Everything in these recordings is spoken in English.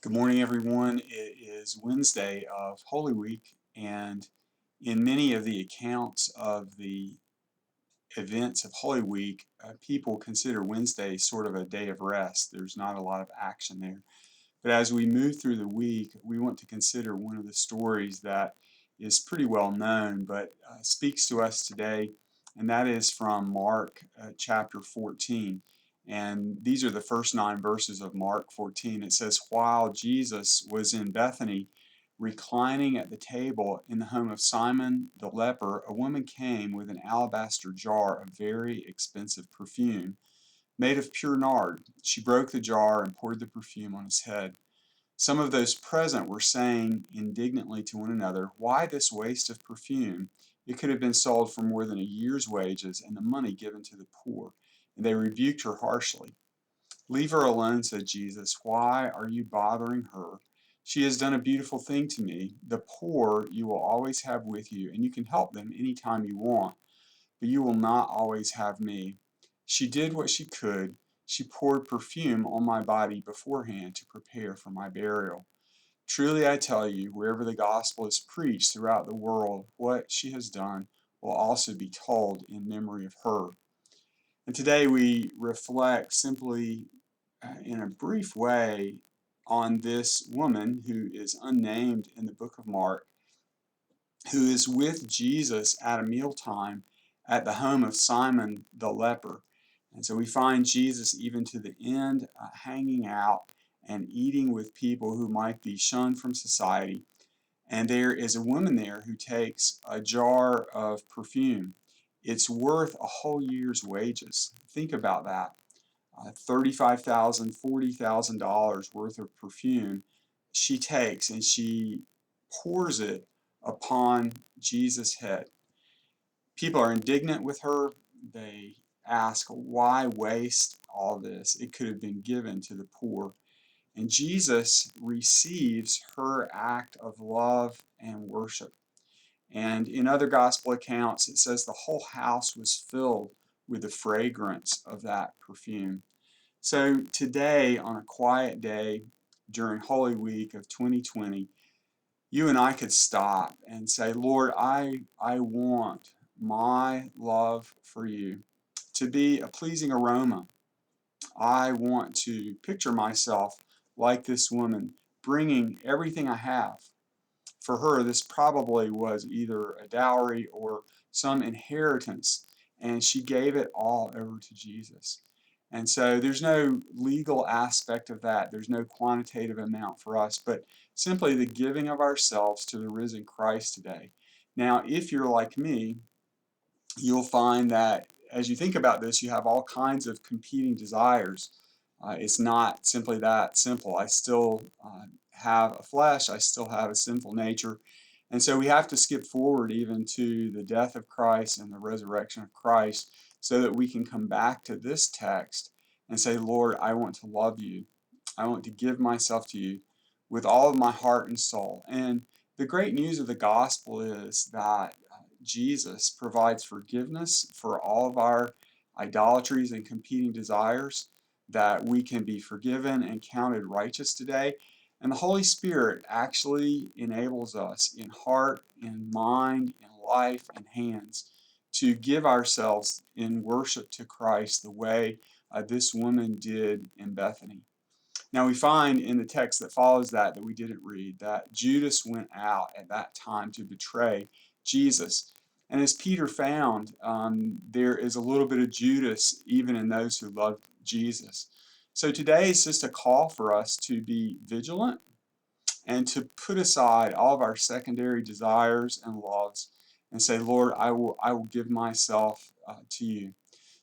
Good morning, everyone. It is Wednesday of Holy Week, and in many of the accounts of the events of Holy Week, people consider Wednesday sort of a day of rest. There's not a lot of action there. But as we move through the week, we want to consider one of the stories that is pretty well known but speaks to us today, and that is from Mark chapter 14. And these are the first 9 verses of Mark 14. It says, "While Jesus was in Bethany, reclining at the table in the home of Simon the leper, a woman came with an alabaster jar of very expensive perfume made of pure nard. She broke the jar and poured the perfume on his head. Some of those present were saying indignantly to one another, 'Why this waste of perfume? It could have been sold for more than a year's wages and the money given to the poor.' And they rebuked her harshly. 'Leave her alone,' said Jesus. 'Why are you bothering her? She has done a beautiful thing to me. The poor you will always have with you, and you can help them any time you want, but you will not always have me. She did what she could. She poured perfume on my body beforehand to prepare for my burial. Truly I tell you, wherever the gospel is preached throughout the world, what she has done will also be told in memory of her.'" And today we reflect simply in a brief way on this woman who is unnamed in the book of Mark, who is with Jesus at a mealtime at the home of Simon the leper. And so we find Jesus even to the end hanging out and eating with people who might be shunned from society. And there is a woman there who takes a jar of perfume. It's worth a whole year's wages. Think about that. $35,000, $40,000 worth of perfume she takes and she pours it upon Jesus' head. People are indignant with her. They ask, why waste all this? It could have been given to the poor. And Jesus receives her act of love and worship. And in other gospel accounts, it says the whole house was filled with the fragrance of that perfume. So today, on a quiet day during Holy Week of 2020, you and I could stop and say, "Lord, I want my love for you to be a pleasing aroma. I want to picture myself like this woman, bringing everything I have." For her, this probably was either a dowry or some inheritance, and she gave it all over to Jesus. And so there's no legal aspect of that. There's no quantitative amount for us, but simply the giving of ourselves to the risen Christ today. Now, if you're like me, you'll find that as you think about this, you have all kinds of competing desires. It's not simply that simple. I still have a flesh, I still have a sinful nature. And so we have to skip forward even to the death of Christ and the resurrection of Christ so that we can come back to this text and say, "Lord, I want to love you. I want to give myself to you with all of my heart and soul." And the great news of the gospel is that Jesus provides forgiveness for all of our idolatries and competing desires, that we can be forgiven and counted righteous today. And the Holy Spirit actually enables us in heart, in mind, in life, and hands to give ourselves in worship to Christ the way this woman did in Bethany. Now we find in the text that follows that we didn't read, that Judas went out at that time to betray Jesus. And as Peter found, there is a little bit of Judas even in those who love Jesus. So today is just a call for us to be vigilant and to put aside all of our secondary desires and loves and say, "Lord, I will give myself to you."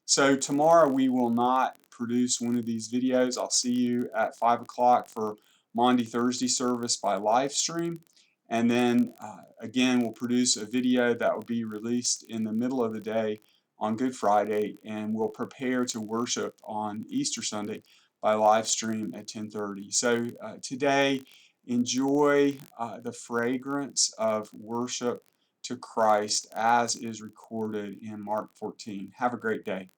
So tomorrow we will not produce one of these videos. I'll see you at 5 o'clock for Maundy Thursday service by live stream. And then again, we'll produce a video that will be released in the middle of the day on Good Friday, and we'll prepare to worship on Easter Sunday by live stream at 10:30. So today, enjoy the fragrance of worship to Christ as is recorded in Mark 14. Have a great day.